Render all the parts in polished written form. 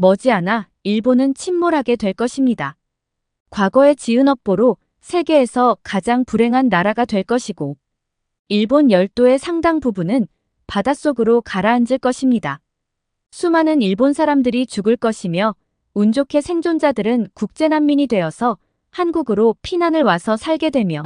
머지않아 일본은 침몰하게 될 것입니다. 과거에 지은 업보로 세계에서 가장 불행한 나라가 될 것이고 일본 열도의 상당 부분은 바닷속으로 가라앉을 것입니다. 수많은 일본 사람들이 죽을 것이며 운 좋게 생존자들은 국제난민이 되어서 한국으로 피난을 와서 살게 되며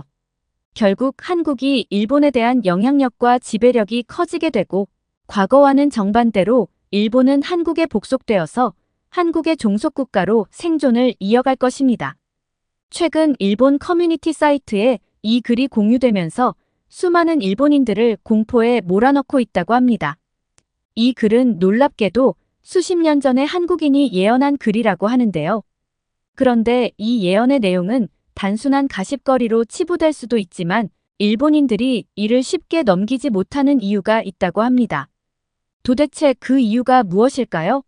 결국 한국이 일본에 대한 영향력과 지배력이 커지게 되고 과거와는 정반대로 일본은 한국에 복속되어서 한국의 종속국가로 생존을 이어갈 것입니다. 최근 일본 커뮤니티 사이트에 이 글이 공유되면서 수많은 일본인들을 공포에 몰아넣고 있다고 합니다. 이 글은 놀랍게도 수십 년 전에 한국인이 예언한 글이라고 하는데요. 그런데 이 예언의 내용은 단순한 가십거리로 치부될 수도 있지만 일본인들이 이를 쉽게 넘기지 못하는 이유가 있다고 합니다. 도대체 그 이유가 무엇일까요?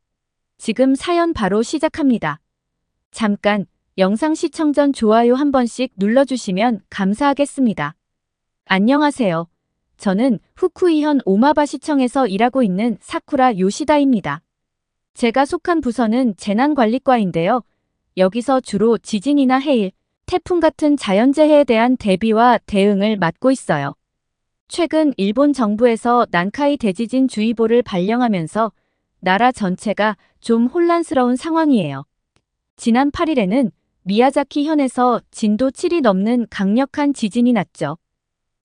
지금 사연 바로 시작합니다. 잠깐 영상 시청 전 좋아요 한 번씩 눌러주시면 감사하겠습니다. 안녕하세요. 저는 후쿠이현 오마바시청에서 일하고 있는 사쿠라 요시다입니다. 제가 속한 부서는 재난관리과인데요. 여기서 주로 지진이나 해일, 태풍 같은 자연재해에 대한 대비와 대응을 맡고 있어요. 최근 일본 정부에서 난카이 대지진 주의보를 발령하면서 나라 전체가 좀 혼란스러운 상황이에요. 지난 8일에는 미야자키 현에서 진도 7이 넘는 강력한 지진이 났죠.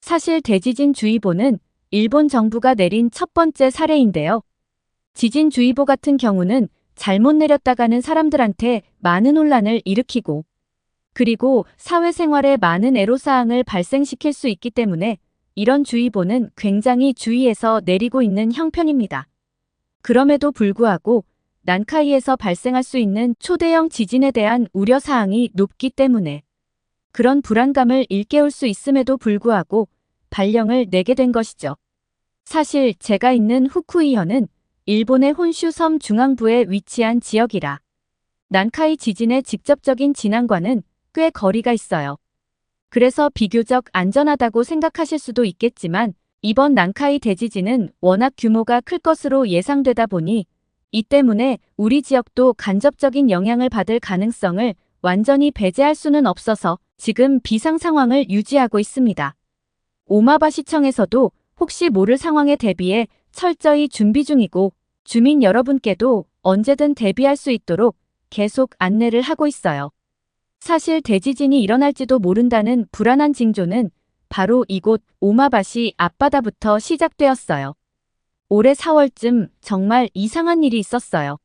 사실 대지진 주의보는 일본 정부가 내린 첫 번째 사례인데요. 지진주의보 같은 경우는 잘못 내렸다가는 사람들한테 많은 혼란을 일으키고 그리고 사회생활에 많은 애로사항을 발생시킬 수 있기 때문에 이런 주의보는 굉장히 주의해서 내리고 있는 형편입니다. 그럼에도 불구하고 난카이에서 발생할 수 있는 초대형 지진에 대한 우려사항이 높기 때문에 그런 불안감을 일깨울 수 있음에도 불구하고 발령을 내게 된 것이죠. 사실 제가 있는 후쿠이현은 일본의 혼슈 섬 중앙부에 위치한 지역이라 난카이 지진의 직접적인 진앙과는 꽤 거리가 있어요. 그래서 비교적 안전하다고 생각하실 수도 있겠지만 이번 난카이 대지진은 워낙 규모가 클 것으로 예상되다 보니 이 때문에 우리 지역도 간접적인 영향을 받을 가능성을 완전히 배제할 수는 없어서 지금 비상 상황을 유지하고 있습니다. 오마바시청에서도 혹시 모를 상황에 대비해 철저히 준비 중이고 주민 여러분께도 언제든 대비할 수 있도록 계속 안내를 하고 있어요. 사실 대지진이 일어날지도 모른다는 불안한 징조는 바로 이곳 오마바시 앞바다부터 시작되었어요. 올해 4월쯤 정말 이상한 일이 있었어요.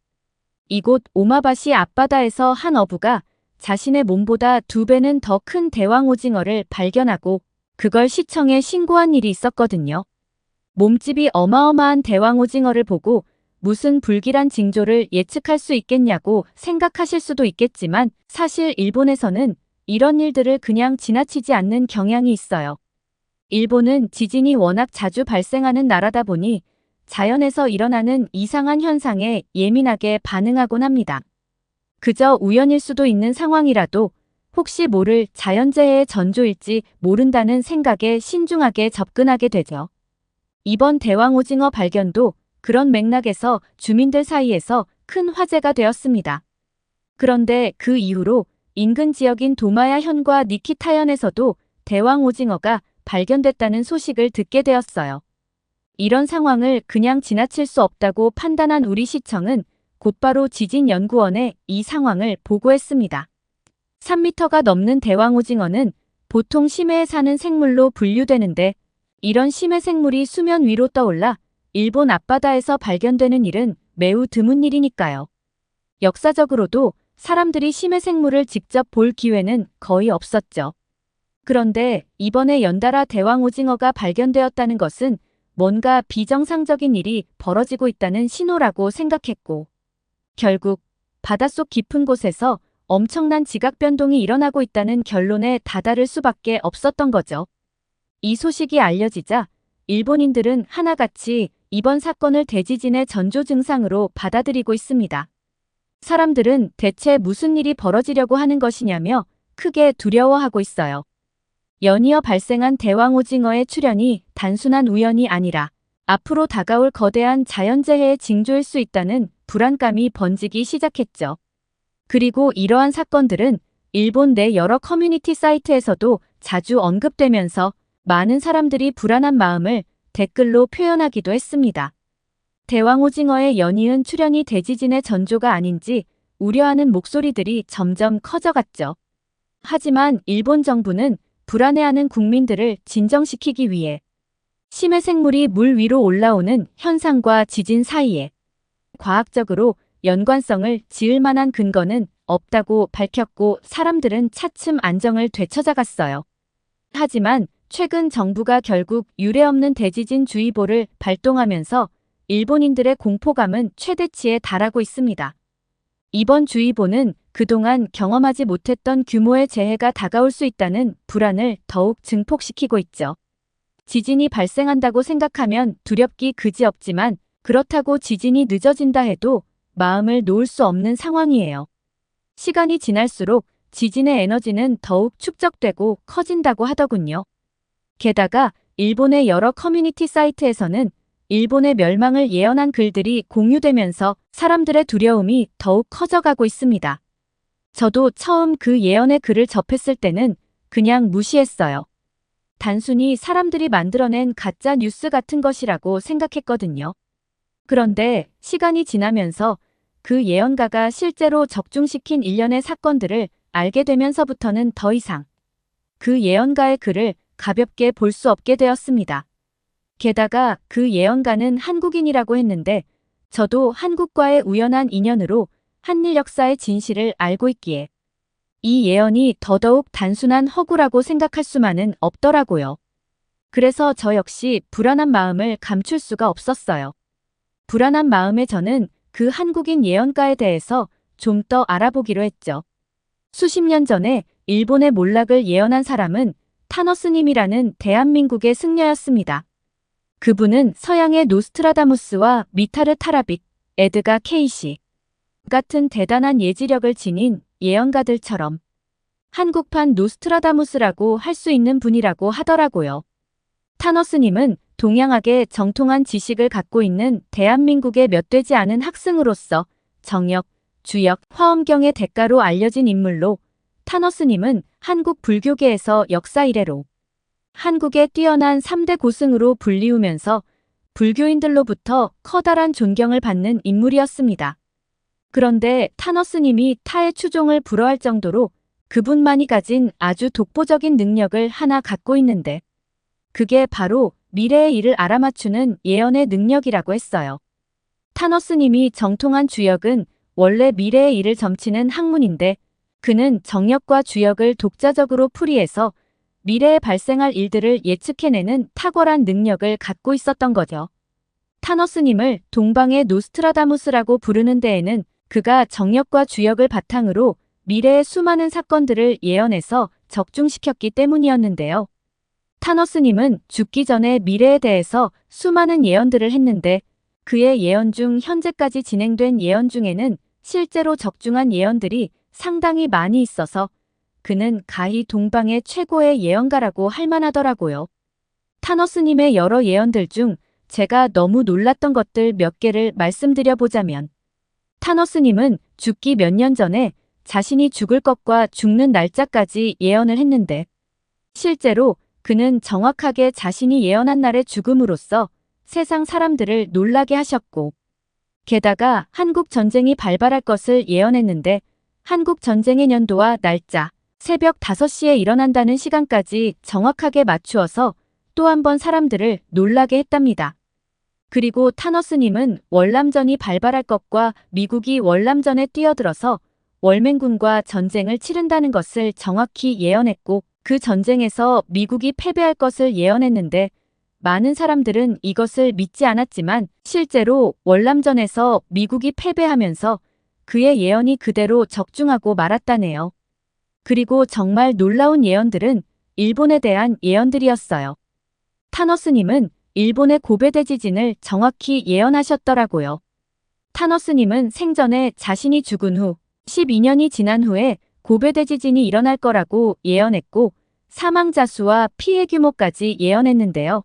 이곳 오마바시 앞바다에서 한 어부가 자신의 몸보다 2배는 더 큰 대왕오징어를 발견하고 그걸 시청에 신고한 일이 있었거든요. 몸집이 어마어마한 대왕오징어를 보고 무슨 불길한 징조를 예측할 수 있겠냐고 생각하실 수도 있겠지만 사실 일본에서는 이런 일들을 그냥 지나치지 않는 경향이 있어요. 일본은 지진이 워낙 자주 발생하는 나라다 보니 자연에서 일어나는 이상한 현상에 예민하게 반응하곤 합니다. 그저 우연일 수도 있는 상황이라도 혹시 모를 자연재해의 전조일지 모른다는 생각에 신중하게 접근하게 되죠. 이번 대왕오징어 발견도 그런 맥락에서 주민들 사이에서 큰 화제가 되었습니다. 그런데 그 이후로 인근 지역인 도마야현과 니키타현에서도 대왕오징어가 발견됐다는 소식을 듣게 되었어요. 이런 상황을 그냥 지나칠 수 없다고 판단한 우리 시청은 곧바로 지진연구원에 이 상황을 보고했습니다. 3m가 넘는 대왕오징어는 보통 심해에 사는 생물로 분류되는데 이런 심해 생물이 수면 위로 떠올라 일본 앞바다에서 발견되는 일은 매우 드문 일이니까요. 역사적으로도 사람들이 심해 생물을 직접 볼 기회는 거의 없었죠. 그런데 이번에 연달아 대왕오징어가 발견되었다는 것은 뭔가 비정상적인 일이 벌어지고 있다는 신호라고 생각했고 결국 바닷속 깊은 곳에서 엄청난 지각 변동이 일어나고 있다는 결론에 다다를 수밖에 없었던 거죠. 이 소식이 알려지자 일본인들은 하나같이 이번 사건을 대지진의 전조 증상으로 받아들이고 있습니다. 사람들은 대체 무슨 일이 벌어지려고 하는 것이냐며 크게 두려워하고 있어요. 연이어 발생한 대왕오징어의 출현이 단순한 우연이 아니라 앞으로 다가올 거대한 자연재해의 징조일 수 있다는 불안감이 번지기 시작했죠. 그리고 이러한 사건들은 일본 내 여러 커뮤니티 사이트에서도 자주 언급되면서 많은 사람들이 불안한 마음을 댓글로 표현하기도 했습니다. 대왕오징어의 연이은 출현이 대지진의 전조가 아닌지 우려하는 목소리들이 점점 커져갔죠. 하지만 일본 정부는 불안해하는 국민들을 진정시키기 위해 심해생물이 물 위로 올라오는 현상과 지진 사이에 과학적으로 연관성을 지을 만한 근거는 없다고 밝혔고 사람들은 차츰 안정을 되찾아갔어요. 하지만 최근 정부가 결국 유례없는 대지진 주의보를 발동하면서 일본인들의 공포감은 최대치에 달하고 있습니다. 이번 주의보는 그동안 경험하지 못했던 규모의 재해가 다가올 수 있다는 불안을 더욱 증폭시키고 있죠. 지진이 발생한다고 생각하면 두렵기 그지없지만 그렇다고 지진이 늦어진다 해도 마음을 놓을 수 없는 상황이에요. 시간이 지날수록 지진의 에너지는 더욱 축적되고 커진다고 하더군요. 게다가 일본의 여러 커뮤니티 사이트에서는 일본의 멸망을 예언한 글들이 공유되면서 사람들의 두려움이 더욱 커져가고 있습니다. 저도 처음 그 예언의 글을 접했을 때는 그냥 무시했어요. 단순히 사람들이 만들어낸 가짜 뉴스 같은 것이라고 생각했거든요. 그런데 시간이 지나면서 그 예언가가 실제로 적중시킨 일련의 사건들을 알게 되면서부터는 더 이상 그 예언가의 글을 가볍게 볼 수 없게 되었습니다. 게다가 그 예언가는 한국인이라고 했는데 저도 한국과의 우연한 인연으로 한일 역사의 진실을 알고 있기에 이 예언이 더더욱 단순한 허구라고 생각할 수만은 없더라고요. 그래서 저 역시 불안한 마음을 감출 수가 없었어요. 불안한 마음에 저는 그 한국인 예언가에 대해서 좀 더 알아보기로 했죠. 수십 년 전에 일본의 몰락을 예언한 사람은 타너스님이라는 대한민국의 승려였습니다. 그분은 서양의 노스트라다무스와 미타르 타라빅, 에드가 케이시 같은 대단한 예지력을 지닌 예언가들처럼 한국판 노스트라다무스라고 할 수 있는 분이라고 하더라고요. 타너스님은 동양학의 정통한 지식을 갖고 있는 대한민국의 몇 되지 않은 학승으로서 정역, 주역, 화엄경의 대가로 알려진 인물로 타너스님은 한국 불교계에서 역사 이래로 한국의 뛰어난 3대 고승으로 불리우면서 불교인들로부터 커다란 존경을 받는 인물이었습니다. 그런데 타너스님이 타의 추종을 불허할 정도로 그분만이 가진 아주 독보적인 능력을 하나 갖고 있는데 그게 바로 미래의 일을 알아맞추는 예언의 능력이라고 했어요. 타너스님이 정통한 주역은 원래 미래의 일을 점치는 학문인데 그는 정역과 주역을 독자적으로 풀이해서 미래에 발생할 일들을 예측해내는 탁월한 능력을 갖고 있었던 거죠. 타너스님을 동방의 노스트라다무스라고 부르는 데에는 그가 정역과 주역을 바탕으로 미래의 수많은 사건들을 예언해서 적중시켰기 때문이었는데요. 타너스님은 죽기 전에 미래에 대해서 수많은 예언들을 했는데 그의 예언 중 현재까지 진행된 예언 중에는 실제로 적중한 예언들이 상당히 많이 있어서 그는 가히 동방의 최고의 예언가라고 할 만하더라고요. 타너스님의 여러 예언들 중 제가 너무 놀랐던 것들 몇 개를 말씀드려보자면 타너스님은 죽기 몇 년 전에 자신이 죽을 것과 죽는 날짜까지 예언을 했는데 실제로 그는 정확하게 자신이 예언한 날의 죽음으로써 세상 사람들을 놀라게 하셨고 게다가 한국 전쟁이 발발할 것을 예언했는데 한국 전쟁의 년도와 날짜, 새벽 5시에 일어난다는 시간까지 정확하게 맞추어서 또 한 번 사람들을 놀라게 했답니다. 그리고 타너스님은 월남전이 발발할 것과 미국이 월남전에 뛰어들어서 월맹군과 전쟁을 치른다는 것을 정확히 예언했고 그 전쟁에서 미국이 패배할 것을 예언했는데 많은 사람들은 이것을 믿지 않았지만 실제로 월남전에서 미국이 패배하면서 그의 예언이 그대로 적중하고 말았다네요. 그리고 정말 놀라운 예언들은 일본에 대한 예언들이었어요. 타너스님은 일본의 고베 대지진을 정확히 예언하셨더라고요. 타너스님은 생전에 자신이 죽은 후 12년이 지난 후에 고베 대지진이 일어날 거라고 예언했고 사망자 수와 피해 규모까지 예언했는데요.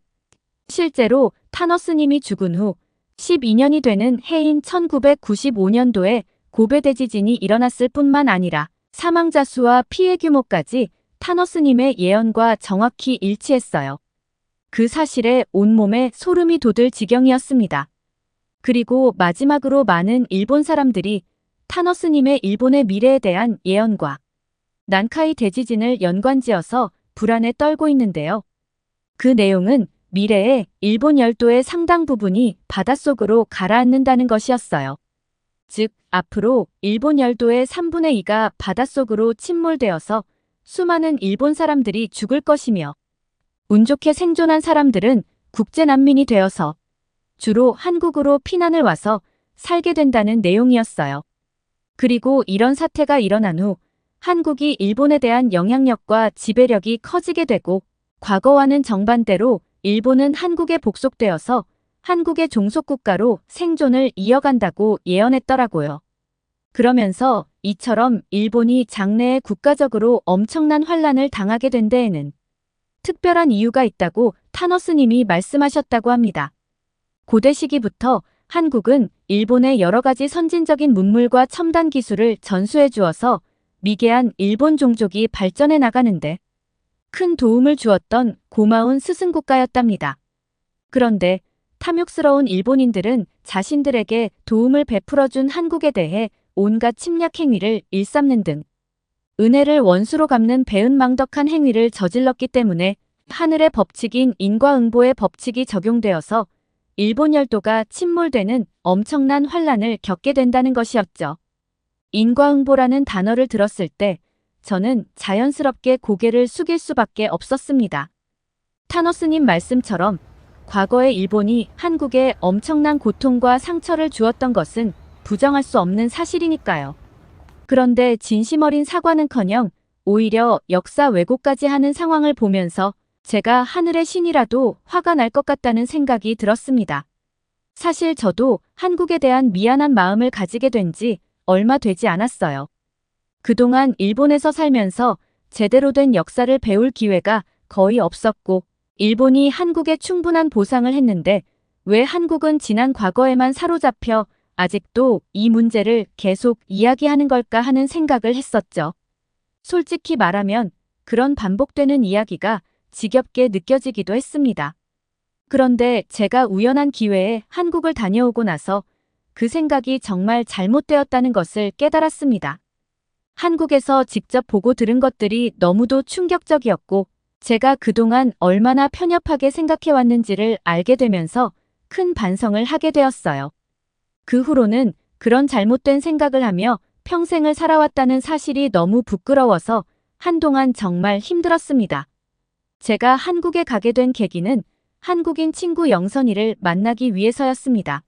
실제로 타너스님이 죽은 후 12년이 되는 해인 1995년도에 고베 대지진이 일어났을 뿐만 아니라 사망자 수와 피해 규모까지 타너스님의 예언과 정확히 일치했어요. 그 사실에 온몸에 소름이 돋을 지경이었습니다. 그리고 마지막으로 많은 일본 사람들이 타너스님의 일본의 미래에 대한 예언과 난카이 대지진을 연관지어서 불안에 떨고 있는데요. 그 내용은 미래에 일본 열도의 상당 부분이 바닷속으로 가라앉는다는 것이었어요. 즉, 앞으로 일본 열도의 3분의 2가 바닷속으로 침몰되어서 수많은 일본 사람들이 죽을 것이며 운 좋게 생존한 사람들은 국제 난민이 되어서 주로 한국으로 피난을 와서 살게 된다는 내용이었어요. 그리고 이런 사태가 일어난 후 한국이 일본에 대한 영향력과 지배력이 커지게 되고 과거와는 정반대로 일본은 한국에 복속되어서 한국의 종속국가로 생존을 이어간다고 예언했더라고요. 그러면서 이처럼 일본이 장래에 국가적으로 엄청난 환란을 당하게 된 데에는 특별한 이유가 있다고 타너스님이 말씀하셨다고 합니다. 고대 시기부터 한국은 일본의 여러 가지 선진적인 문물과 첨단 기술을 전수해 주어서 미개한 일본 종족이 발전해 나가는데 큰 도움을 주었던 고마운 스승국가였답니다. 그런데 탐욕스러운 일본인들은 자신들에게 도움을 베풀어준 한국에 대해 온갖 침략 행위를 일삼는 등 은혜를 원수로 갚는 배은망덕한 행위를 저질렀기 때문에 하늘의 법칙인 인과응보의 법칙이 적용되어서 일본 열도가 침몰되는 엄청난 환란을 겪게 된다는 것이었죠. 인과응보라는 단어를 들었을 때 저는 자연스럽게 고개를 숙일 수밖에 없었습니다. 타너스님 말씀처럼 과거의 일본이 한국에 엄청난 고통과 상처를 주었던 것은 부정할 수 없는 사실이니까요. 그런데 진심 어린 사과는커녕 오히려 역사 왜곡까지 하는 상황을 보면서 제가 하늘의 신이라도 화가 날 것 같다는 생각이 들었습니다. 사실 저도 한국에 대한 미안한 마음을 가지게 된 지 얼마 되지 않았어요. 그동안 일본에서 살면서 제대로 된 역사를 배울 기회가 거의 없었고 일본이 한국에 충분한 보상을 했는데 왜 한국은 지난 과거에만 사로잡혀 아직도 이 문제를 계속 이야기하는 걸까 하는 생각을 했었죠. 솔직히 말하면 그런 반복되는 이야기가 지겹게 느껴지기도 했습니다. 그런데 제가 우연한 기회에 한국을 다녀오고 나서 그 생각이 정말 잘못되었다는 것을 깨달았습니다. 한국에서 직접 보고 들은 것들이 너무도 충격적이었고 제가 그동안 얼마나 편협하게 생각해왔는지를 알게 되면서 큰 반성을 하게 되었어요. 그 후로는 그런 잘못된 생각을 하며 평생을 살아왔다는 사실이 너무 부끄러워서 한동안 정말 힘들었습니다. 제가 한국에 가게 된 계기는 한국인 친구 영선이를 만나기 위해서였습니다.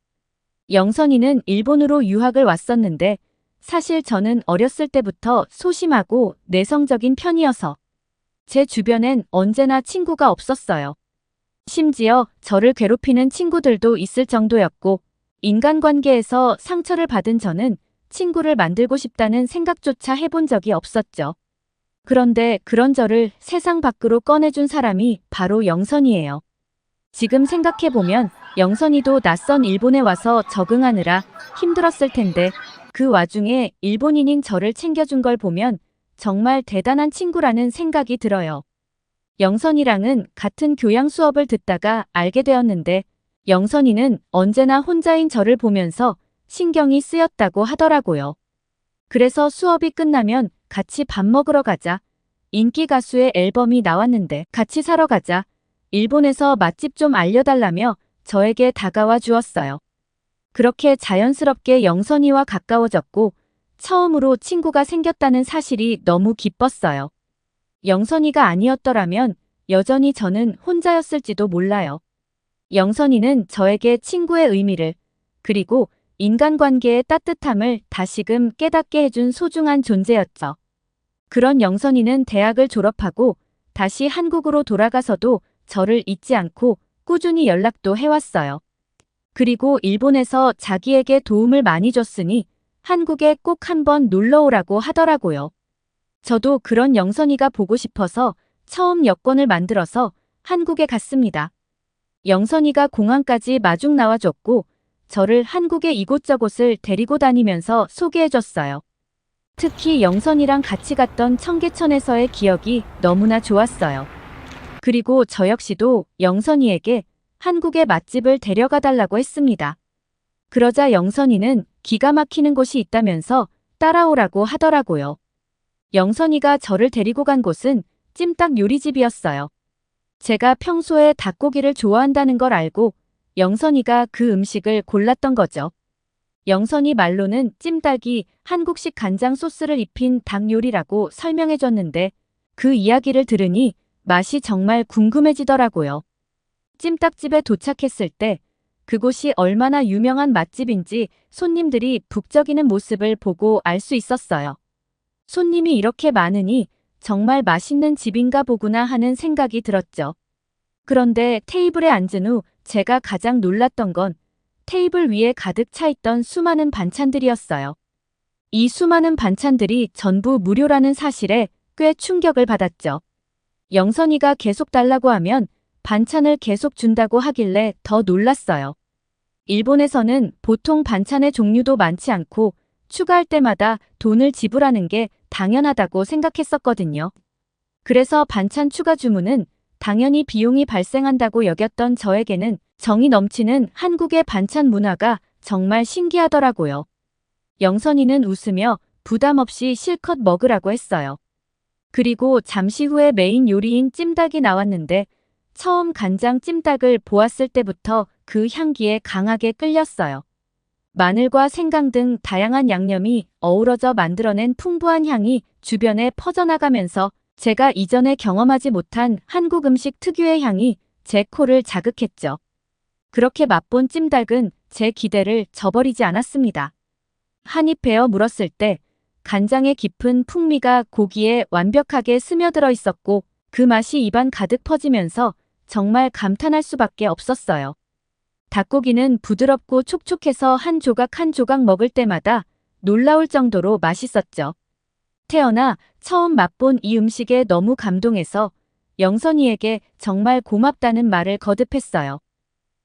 영선이는 일본으로 유학을 왔었는데 사실 저는 어렸을 때부터 소심하고 내성적인 편이어서 제 주변엔 언제나 친구가 없었어요. 심지어 저를 괴롭히는 친구들도 있을 정도였고 인간관계에서 상처를 받은 저는 친구를 만들고 싶다는 생각조차 해본 적이 없었죠. 그런데 그런 저를 세상 밖으로 꺼내준 사람이 바로 영선이에요. 지금 생각해보면 영선이도 낯선 일본에 와서 적응하느라 힘들었을 텐데 그 와중에 일본인인 저를 챙겨준 걸 보면 정말 대단한 친구라는 생각이 들어요. 영선이랑은 같은 교양 수업을 듣다가 알게 되었는데 영선이는 언제나 혼자인 저를 보면서 신경이 쓰였다고 하더라고요. 그래서 수업이 끝나면 같이 밥 먹으러 가자. 인기 가수의 앨범이 나왔는데 같이 사러 가자. 일본에서 맛집 좀 알려달라며 저에게 다가와 주었어요. 그렇게 자연스럽게 영선이와 가까워졌고 처음으로 친구가 생겼다는 사실이 너무 기뻤어요. 영선이가 아니었더라면 여전히 저는 혼자였을지도 몰라요. 영선이는 저에게 친구의 의미를 그리고 인간관계의 따뜻함을 다시금 깨닫게 해준 소중한 존재였죠. 그런 영선이는 대학을 졸업하고 다시 한국으로 돌아가서도 저를 잊지 않고 꾸준히 연락도 해왔어요. 그리고 일본에서 자기에게 도움을 많이 줬으니 한국에 꼭 한번 놀러오라고 하더라고요. 저도 그런 영선이가 보고 싶어서 처음 여권을 만들어서 한국에 갔습니다. 영선이가 공항까지 마중 나와줬고 저를 한국의 이곳저곳을 데리고 다니면서 소개해줬어요. 특히 영선이랑 같이 갔던 청계천에서의 기억이 너무나 좋았어요. 그리고 저 역시도 영선이에게 한국의 맛집을 데려가 달라고 했습니다. 그러자 영선이는 기가 막히는 곳이 있다면서 따라오라고 하더라고요. 영선이가 저를 데리고 간 곳은 찜닭 요리집이었어요. 제가 평소에 닭고기를 좋아한다는 걸 알고 영선이가 그 음식을 골랐던 거죠. 영선이 말로는 찜닭이 한국식 간장 소스를 입힌 닭 요리라고 설명해줬는데 그 이야기를 들으니 맛이 정말 궁금해지더라고요. 찜닭집에 도착했을 때 그곳이 얼마나 유명한 맛집인지 손님들이 북적이는 모습을 보고 알 수 있었어요. 손님이 이렇게 많으니 정말 맛있는 집인가 보구나 하는 생각이 들었죠. 그런데 테이블에 앉은 후 제가 가장 놀랐던 건 테이블 위에 가득 차 있던 수많은 반찬들이었어요. 이 수많은 반찬들이 전부 무료라는 사실에 꽤 충격을 받았죠. 영선이가 계속 달라고 하면 반찬을 계속 준다고 하길래 더 놀랐어요. 일본에서는 보통 반찬의 종류도 많지 않고 추가할 때마다 돈을 지불하는 게 당연하다고 생각했었거든요. 그래서 반찬 추가 주문은 당연히 비용이 발생한다고 여겼던 저에게는 정이 넘치는 한국의 반찬 문화가 정말 신기하더라고요. 영선이는 웃으며 부담 없이 실컷 먹으라고 했어요. 그리고 잠시 후에 메인 요리인 찜닭이 나왔는데 처음 간장 찜닭을 보았을 때부터 그 향기에 강하게 끌렸어요. 마늘과 생강 등 다양한 양념이 어우러져 만들어낸 풍부한 향이 주변에 퍼져나가면서 제가 이전에 경험하지 못한 한국 음식 특유의 향이 제 코를 자극했죠. 그렇게 맛본 찜닭은 제 기대를 저버리지 않았습니다. 한입 베어 물었을 때 간장의 깊은 풍미가 고기에 완벽하게 스며들어 있었고 그 맛이 입안 가득 퍼지면서 정말 감탄할 수밖에 없었어요. 닭고기는 부드럽고 촉촉해서 한 조각 한 조각 먹을 때마다 놀라울 정도로 맛있었죠. 태어나 처음 맛본 이 음식에 너무 감동해서 영선이에게 정말 고맙다는 말을 거듭했어요.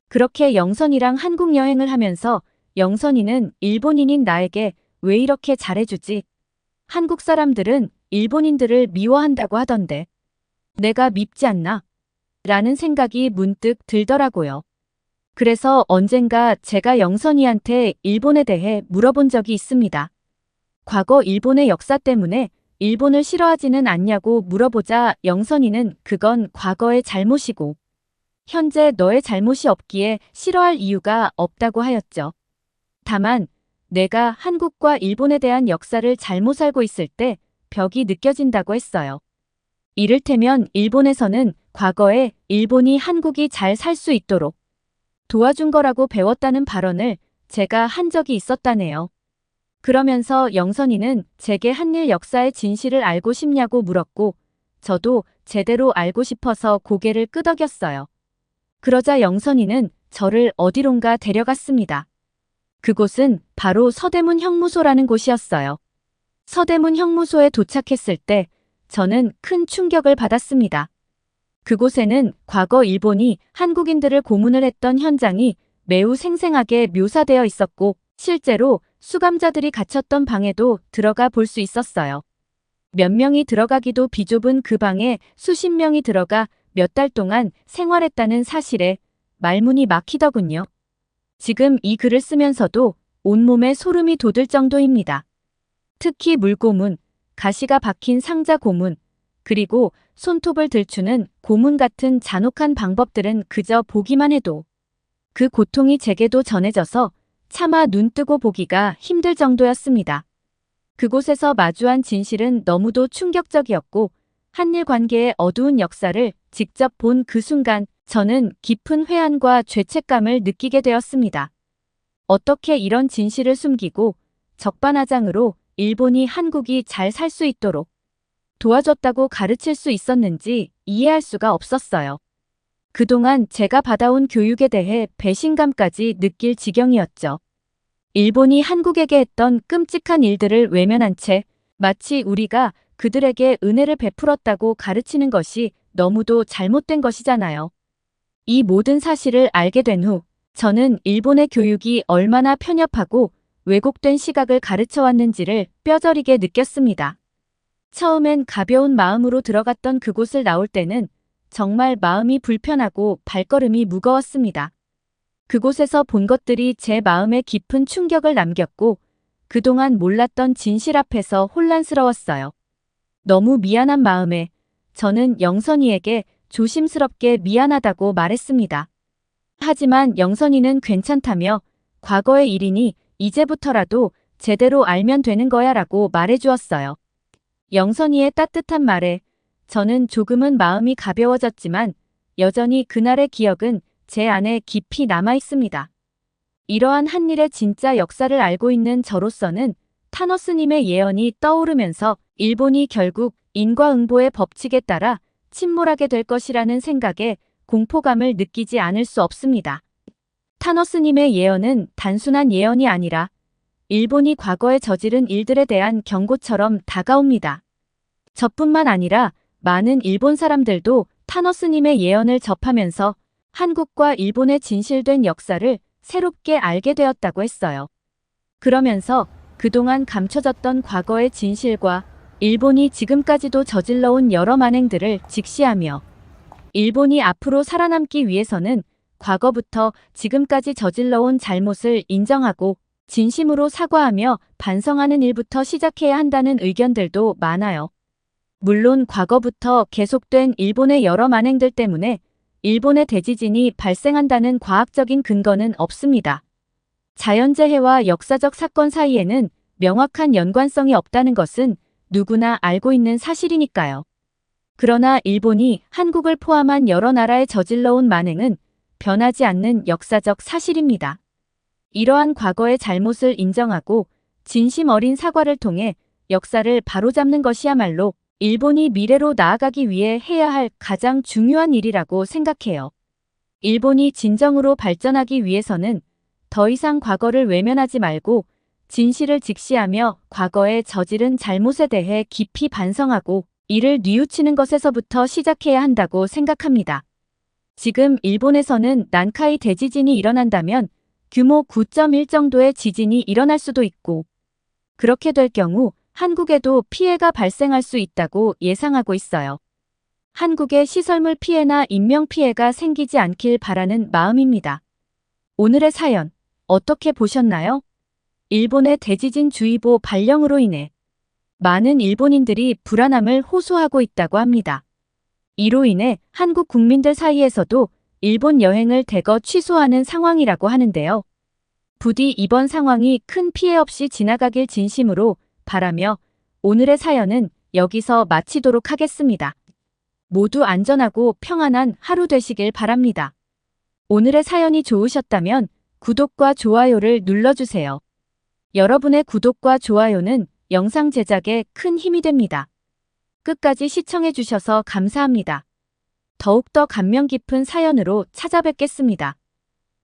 그렇게 영선이랑 한국 여행을 하면서 영선이는 일본인인 나에게 왜 이렇게 잘해주지? 한국 사람들은 일본인들을 미워한다고 하던데 내가 밉지 않나? 라는 생각이 문득 들더라고요. 그래서 언젠가 제가 영선이한테 일본에 대해 물어본 적이 있습니다. 과거 일본의 역사 때문에 일본을 싫어하지는 않냐고 물어보자 영선이는 그건 과거의 잘못이고 현재 너의 잘못이 없기에 싫어할 이유가 없다고 하였죠. 다만 내가 한국과 일본에 대한 역사를 잘못 알고 있을 때 벽이 느껴진다고 했어요. 이를테면 일본에서는 과거에 일본이 한국이 잘 살 수 있도록 도와준 거라고 배웠다는 발언을 제가 한 적이 있었다네요. 그러면서 영선이는 제게 한일 역사의 진실을 알고 싶냐고 물었고 저도 제대로 알고 싶어서 고개를 끄덕였어요. 그러자 영선이는 저를 어디론가 데려갔습니다. 그곳은 바로 서대문 형무소라는 곳이었어요. 서대문 형무소에 도착했을 때 저는 큰 충격을 받았습니다. 그곳에는 과거 일본이 한국인들을 고문을 했던 현장이 매우 생생하게 묘사되어 있었고 실제로 수감자들이 갇혔던 방에도 들어가 볼 수 있었어요. 몇 명이 들어가기도 비좁은 그 방에 수십 명이 들어가 몇 달 동안 생활했다는 사실에 말문이 막히더군요. 지금 이 글을 쓰면서도 온몸에 소름이 돋을 정도입니다. 특히 물고문, 가시가 박힌 상자 고문, 그리고 손톱을 들추는 고문 같은 잔혹한 방법들은 그저 보기만 해도 그 고통이 제게도 전해져서 차마 눈 뜨고 보기가 힘들 정도였습니다. 그곳에서 마주한 진실은 너무도 충격적이었고 한일 관계의 어두운 역사를 직접 본 그 순간 저는 깊은 회한과 죄책감을 느끼게 되었습니다. 어떻게 이런 진실을 숨기고 적반하장으로 일본이 한국이 잘 살 수 있도록 도와줬다고 가르칠 수 있었는지 이해할 수가 없었어요. 그동안 제가 받아온 교육에 대해 배신감까지 느낄 지경이었죠. 일본이 한국에게 했던 끔찍한 일들을 외면한 채 마치 우리가 그들에게 은혜를 베풀었다고 가르치는 것이 너무도 잘못된 것이잖아요. 이 모든 사실을 알게 된 후 저는 일본의 교육이 얼마나 편협하고 왜곡된 시각을 가르쳐 왔는지를 뼈저리게 느꼈습니다. 처음엔 가벼운 마음으로 들어갔던 그곳을 나올 때는 정말 마음이 불편하고 발걸음이 무거웠습니다. 그곳에서 본 것들이 제 마음에 깊은 충격을 남겼고 그동안 몰랐던 진실 앞에서 혼란스러웠어요. 너무 미안한 마음에 저는 영선이에게 조심스럽게 미안하다고 말했습니다. 하지만 영선이는 괜찮다며 과거의 일이니 이제부터라도 제대로 알면 되는 거야 라고 말해주었어요. 영선이의 따뜻한 말에 저는 조금은 마음이 가벼워졌지만 여전히 그날의 기억은 제 안에 깊이 남아 있습니다. 이러한 한 일의 진짜 역사를 알고 있는 저로서는 타노스님의 예언이 떠오르면서 일본이 결국 인과응보의 법칙에 따라 침몰하게 될 것이라는 생각에 공포감을 느끼지 않을 수 없습니다. 타노스님의 예언은 단순한 예언이 아니라 일본이 과거에 저지른 일들에 대한 경고처럼 다가옵니다. 저뿐만 아니라 많은 일본 사람들도 타노스님의 예언을 접하면서 한국과 일본의 진실된 역사를 새롭게 알게 되었다고 했어요. 그러면서 그동안 감춰졌던 과거의 진실과 일본이 지금까지도 저질러온 여러 만행들을 직시하며 일본이 앞으로 살아남기 위해서는 과거부터 지금까지 저질러온 잘못을 인정하고 진심으로 사과하며 반성하는 일부터 시작해야 한다는 의견들도 많아요. 물론 과거부터 계속된 일본의 여러 만행들 때문에 일본의 대지진이 발생한다는 과학적인 근거는 없습니다. 자연재해와 역사적 사건 사이에는 명확한 연관성이 없다는 것은 누구나 알고 있는 사실이니까요. 그러나 일본이 한국을 포함한 여러 나라에 저질러온 만행은 변하지 않는 역사적 사실입니다. 이러한 과거의 잘못을 인정하고 진심 어린 사과를 통해 역사를 바로잡는 것이야말로 일본이 미래로 나아가기 위해 해야 할 가장 중요한 일이라고 생각해요. 일본이 진정으로 발전하기 위해서는 더 이상 과거를 외면하지 말고 진실을 직시하며 과거에 저지른 잘못에 대해 깊이 반성하고 이를 뉘우치는 것에서부터 시작해야 한다고 생각합니다. 지금 일본에서는 난카이 대지진이 일어난다면 규모 9.1 정도의 지진이 일어날 수도 있고 그렇게 될 경우 한국에도 피해가 발생할 수 있다고 예상하고 있어요. 한국의 시설물 피해나 인명 피해가 생기지 않길 바라는 마음입니다. 오늘의 사연 어떻게 보셨나요? 일본의 대지진 주의보 발령으로 인해 많은 일본인들이 불안함을 호소하고 있다고 합니다. 이로 인해 한국 국민들 사이에서도 일본 여행을 대거 취소하는 상황이라고 하는데요. 부디 이번 상황이 큰 피해 없이 지나가길 진심으로 바라며 오늘의 사연은 여기서 마치도록 하겠습니다. 모두 안전하고 평안한 하루 되시길 바랍니다. 오늘의 사연이 좋으셨다면 구독과 좋아요를 눌러주세요. 여러분의 구독과 좋아요는 영상 제작에 큰 힘이 됩니다. 끝까지 시청해주셔서 감사합니다. 더욱더 감명 깊은 사연으로 찾아뵙겠습니다.